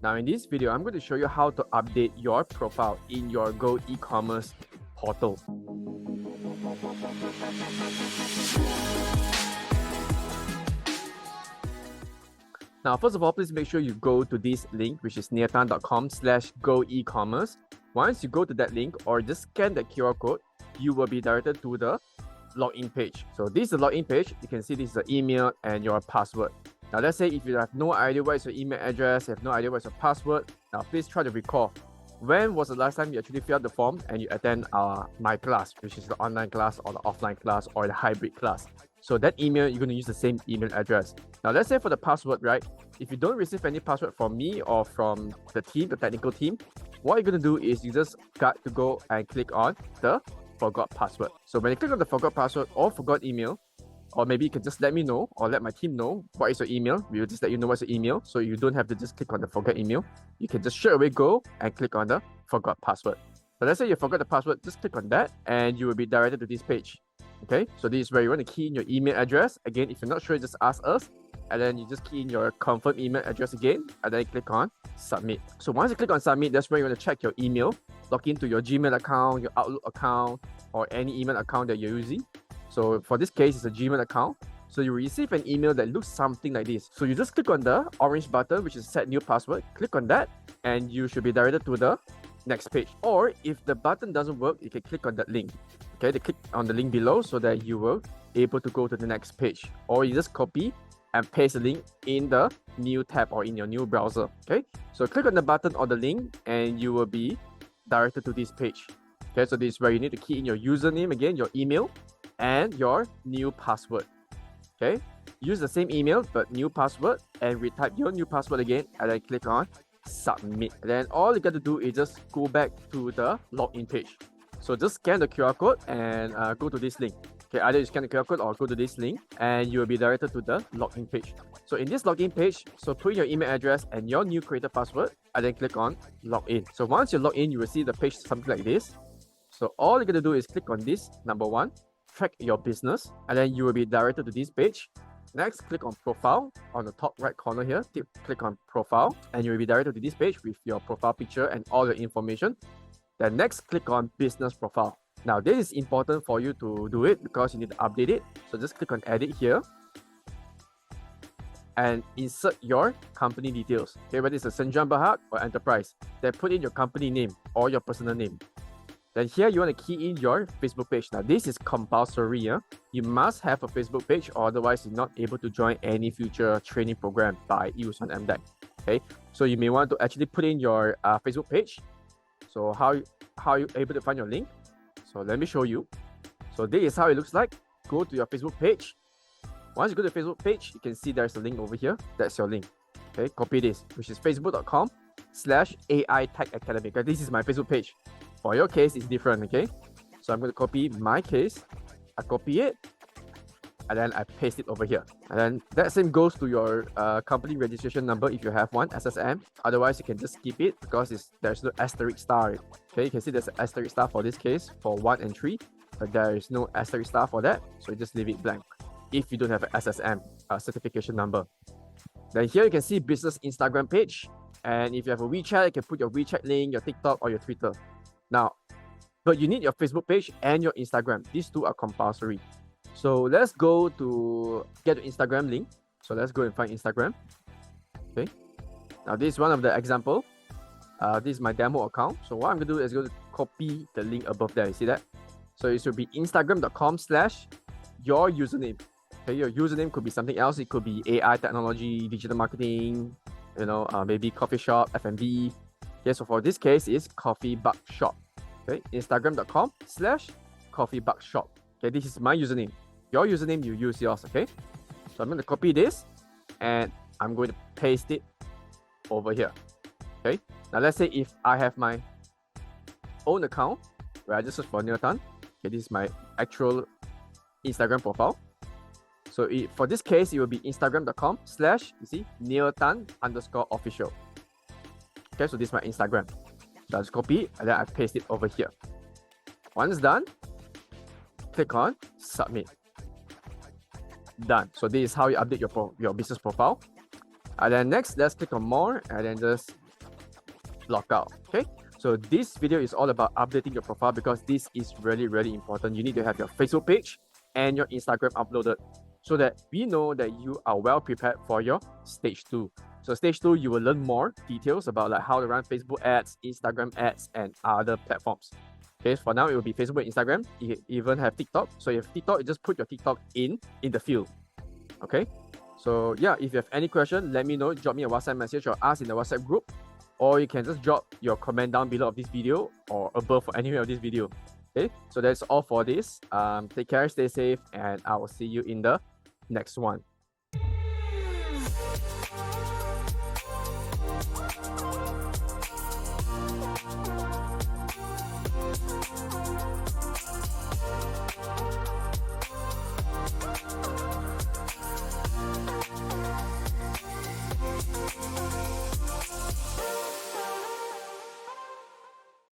Now in this video, I'm going to show you how to update your profile in your Go-eCommerce portal. Now, first of all, please make sure you go to this link, which is neiltan.com/Go-eCommerce. Once you go to that link or just scan the QR code, you will be directed to the login page. So this is the login page. You can see this is the email and your password. Now, let's say if you have no idea what is your email address, you have no idea what is your password, now please try to recall when was the last time you actually filled out the form and you attend my class, which is the online class or the offline class or the hybrid class. So that email, you're going to use the same email address. Now, let's say for the password, right? If you don't receive any password from me or from the team, the technical team, what you're going to do is you just got to go and click on the forgot password. So when you click on the forgot password or forgot email, or maybe you can just let me know or let my team know what is your email. We will just let you know what's your email. So you don't have to just click on the forget email. You can just straight away go and click on the forgot password. So let's say you forgot the password, just click on that and you will be directed to this page. Okay, so this is where you want to key in your email address. Again, if you're not sure, just ask us. And then you just key in your confirm email address again, and then you click on submit. So once you click on submit, that's where you want to check your email, log into your Gmail account, your Outlook account, or any email account that you're using. So for this case, it's a Gmail account. So you receive an email that looks something like this. So you just click on the orange button, which is set new password. Click on that, and you should be directed to the next page. Or if the button doesn't work, you can click on that link. Okay, they click on the link below so that you will be able to go to the next page. Or you just copy and paste the link in the new tab or in your new browser. Okay, so click on the button or the link and you will be directed to this page. Okay, so this is where you need to key in your username again, your email, and your new password. Okay, use the same email but new password and retype your new password again and then click on submit. And then all you got to do is just go back to the login page. So just scan the QR code and go to this link. Okay, either you scan the QR code or go to this link and you will be directed to the login page. So in this login page, so put in your email address and your new created password and then click on login. So once you log in, you will see the page something like this. So all you're going to do is click on this, number one, track your business, and then you will be directed to this page. Next, click on profile on the top right corner here. Click on profile and you will be directed to this page with your profile picture and all your information. Then next, click on business profile. Now, this is important for you to do it because you need to update it. So just click on edit here and insert your company details. Okay, whether it's a St. John Berhad or enterprise. Then put in your company name or your personal name. Then here you want to key in your Facebook page. Now, this is compulsory. You must have a Facebook page or otherwise you're not able to join any future training program by 𝐒𝐲𝐿 MDEC. Okay, so you may want to actually put in your Facebook page. So how are you able to find your link? So let me show you. So this is how it looks like. Go to your Facebook page. Once you go to the Facebook page, you can see there's a link over here. That's your link. Okay, copy this, which is facebook.com/AI Tech Academy. Okay, this is my Facebook page. For your case, it's different. Okay, so I'm going to copy my case. I copy it and then I paste it over here. And then that same goes to your company registration number if you have one, SSN. Otherwise, you can just skip it because there's no asterisk star. Okay, you can see there's an asterisk star for this case for 1 and 3, but there is no asterisk star for that. So you just leave it blank if you don't have an SSN certification number. Then here you can see business Instagram page. And if you have a WeChat, you can put your WeChat link, your TikTok or your Twitter. Now, but you need your Facebook page and your Instagram. These two are compulsory. So let's go to get the Instagram link. So let's go and find Instagram. Okay. Now this is one of the example. This is my demo account. So what I'm going to do is go to copy the link above there. You see that? So it should be instagram.com/your username. Okay, your username could be something else. It could be AI technology, digital marketing, maybe coffee shop, F&B. Okay, so for this case, it's coffee buck shop. Okay, instagram.com/coffee buck shop. Okay, this is my username. Your username, you use yours. Okay, so I'm going to copy this and I'm going to paste it over here. Okay, now let's say if I have my own account where I just search for Neil Tan. Okay, this is my actual Instagram profile. So for this case, it will be instagram.com/NeilTan_official. Okay, so this is my Instagram. So I'll just copy it and then I paste it over here. Once done, click on submit. Done. So this is how you update your business profile. And then next, let's click on more and then just lockout. Okay, so this video is all about updating your profile because this is really, really important. You need to have your Facebook page and your Instagram uploaded so that we know that you are well prepared for your stage 2. So stage 2, you will learn more details about like how to run Facebook ads, Instagram ads, and other platforms. Okay, for now, it will be Facebook and Instagram. You even have TikTok. So if you have TikTok, you just put your TikTok in the field. Okay, so yeah, if you have any question, let me know. Drop me a WhatsApp message or ask in the WhatsApp group, or you can just drop your comment down below of this video or above for anywhere of this video. Okay, so that's all for this. Take care, stay safe, and I will see you in the next one.